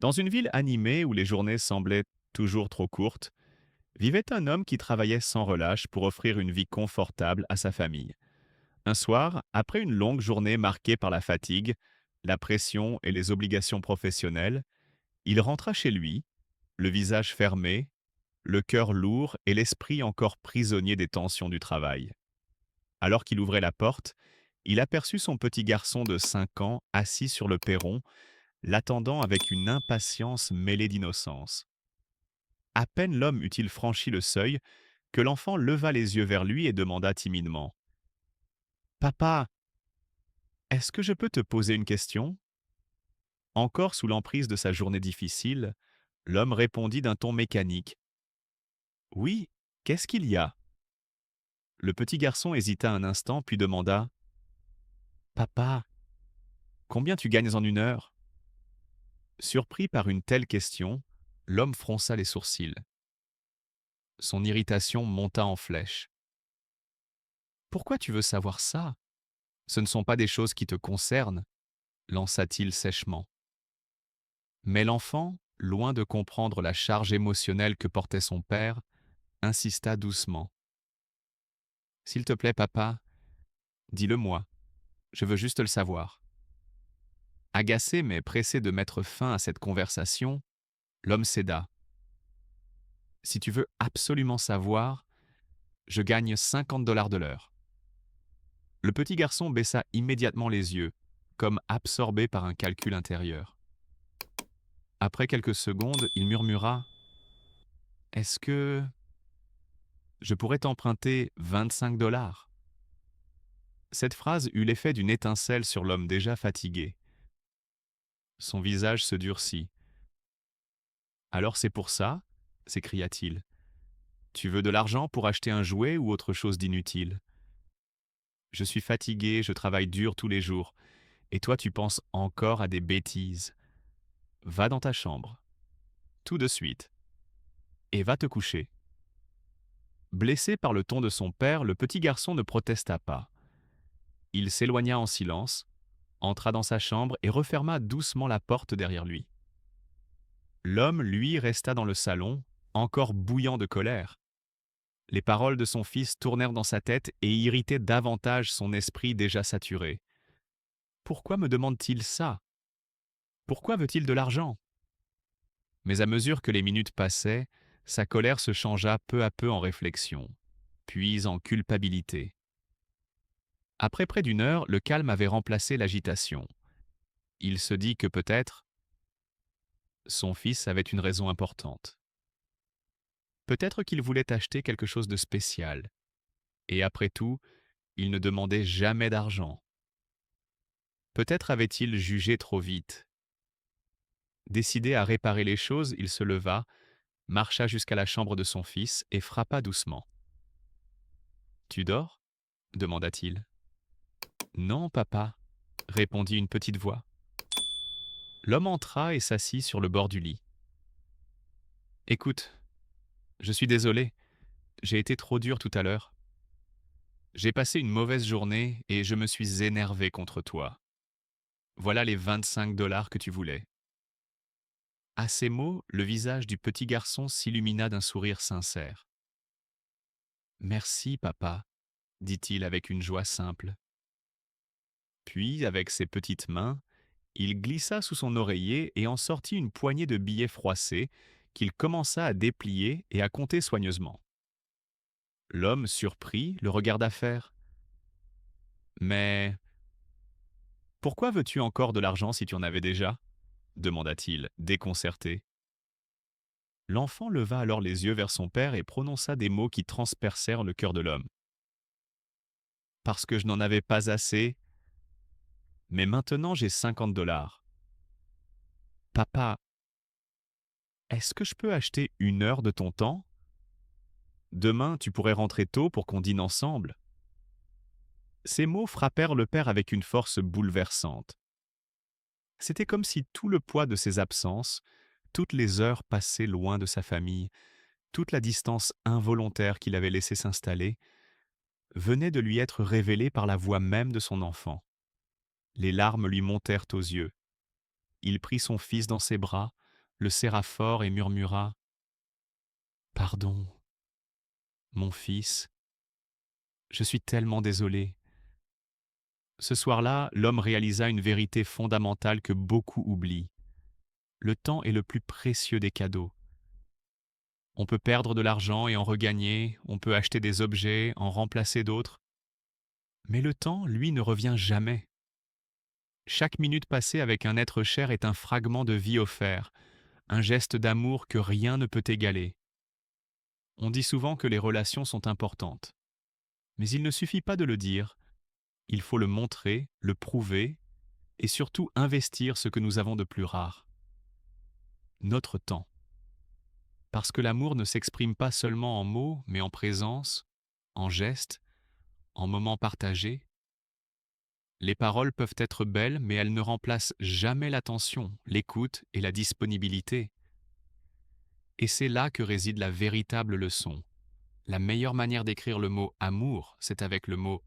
Dans une ville animée où les journées semblaient toujours trop courtes, vivait un homme qui travaillait sans relâche pour offrir une vie confortable à sa famille. Un soir, après une longue journée marquée par la fatigue, la pression et les obligations professionnelles, il rentra chez lui, le visage fermé, le cœur lourd et l'esprit encore prisonnier des tensions du travail. Alors qu'il ouvrait la porte, il aperçut son petit garçon de 5 ans assis sur le perron, l'attendant avec une impatience mêlée d'innocence. À peine l'homme eut-il franchi le seuil que l'enfant leva les yeux vers lui et demanda timidement: «Papa, est-ce que je peux te poser une question?» Encore sous l'emprise de sa journée difficile, l'homme répondit d'un ton mécanique: «Oui, qu'est-ce qu'il y a?» Le petit garçon hésita un instant puis demanda: «Papa, combien tu gagnes en une heure?» Surpris par une telle question, l'homme fronça les sourcils. Son irritation monta en flèche. «Pourquoi tu veux savoir ça? Ce ne sont pas des choses qui te concernent», lança-t-il sèchement. Mais l'enfant, loin de comprendre la charge émotionnelle que portait son père, insista doucement. «S'il te plaît, papa, dis-le-moi, je veux juste le savoir.» Agacé mais pressé de mettre fin à cette conversation, l'homme céda. «Si tu veux absolument savoir, je gagne 50 $ de l'heure.» Le petit garçon baissa immédiatement les yeux, comme absorbé par un calcul intérieur. Après quelques secondes, il murmura: «Est-ce que je pourrais t'emprunter 25 $?» Cette phrase eut l'effet d'une étincelle sur l'homme déjà fatigué. Son visage se durcit. «Alors c'est pour ça?» s'écria-t-il. «Tu veux de l'argent pour acheter un jouet ou autre chose d'inutile? Je suis fatigué, je travaille dur tous les jours, et toi tu penses encore à des bêtises. Va dans ta chambre, tout de suite, et va te coucher.» Blessé par le ton de son père, le petit garçon ne protesta pas. Il s'éloigna en silence, entra dans sa chambre et referma doucement la porte derrière lui. L'homme, lui, resta dans le salon, encore bouillant de colère. Les paroles de son fils tournèrent dans sa tête et irritaient davantage son esprit déjà saturé. Pourquoi me demande-t-il ça? Pourquoi veut-il de l'argent? Mais à mesure que les minutes passaient, sa colère se changea peu à peu en réflexion, puis en culpabilité. Après près d'une heure, le calme avait remplacé l'agitation. Il se dit que peut-être son fils avait une raison importante. Peut-être qu'il voulait acheter quelque chose de spécial. Et après tout, il ne demandait jamais d'argent. Peut-être avait-il jugé trop vite. Décidé à réparer les choses, il se leva, marcha jusqu'à la chambre de son fils et frappa doucement. «Tu dors?» demanda-t-il. «Non, papa», répondit une petite voix. L'homme entra et s'assit sur le bord du lit. «Écoute, je suis désolé, j'ai été trop dur tout à l'heure. J'ai passé une mauvaise journée et je me suis énervé contre toi. Voilà les 25 $ que tu voulais.» À ces mots, le visage du petit garçon s'illumina d'un sourire sincère. «Merci, papa», dit-il avec une joie simple. Puis, avec ses petites mains, il glissa sous son oreiller et en sortit une poignée de billets froissés qu'il commença à déplier et à compter soigneusement. L'homme, surpris, le regarda faire. «Mais pourquoi veux-tu encore de l'argent si tu en avais déjà?» demanda-t-il, déconcerté. L'enfant leva alors les yeux vers son père et prononça des mots qui transpercèrent le cœur de l'homme. «Parce que je n'en avais pas assez, mais maintenant j'ai 50 $. Papa, est-ce que je peux acheter une heure de ton temps? Demain, tu pourrais rentrer tôt pour qu'on dîne ensemble.» Ces mots frappèrent le père avec une force bouleversante. C'était comme si tout le poids de ses absences, toutes les heures passées loin de sa famille, toute la distance involontaire qu'il avait laissé s'installer, venait de lui être révélée par la voix même de son enfant. Les larmes lui montèrent aux yeux. Il prit son fils dans ses bras, le serra fort et murmura: Pardon, mon fils, je suis tellement désolé. Ce soir-là, l'homme réalisa une vérité fondamentale que beaucoup oublient. Le temps est le plus précieux des cadeaux. On peut perdre de l'argent et en regagner, on peut acheter des objets, en remplacer d'autres, mais le temps, lui, ne revient jamais. Chaque minute passée avec un être cher est un fragment de vie offert, un geste d'amour que rien ne peut égaler. On dit souvent que les relations sont importantes, mais il ne suffit pas de le dire, il faut le montrer, le prouver, et surtout investir ce que nous avons de plus rare, notre temps. Parce que l'amour ne s'exprime pas seulement en mots, mais en présence, en gestes, en moments partagés. Les paroles peuvent être belles, mais elles ne remplacent jamais l'attention, l'écoute et la disponibilité. Et c'est là que réside la véritable leçon. La meilleure manière d'écrire le mot amour, c'est avec le mot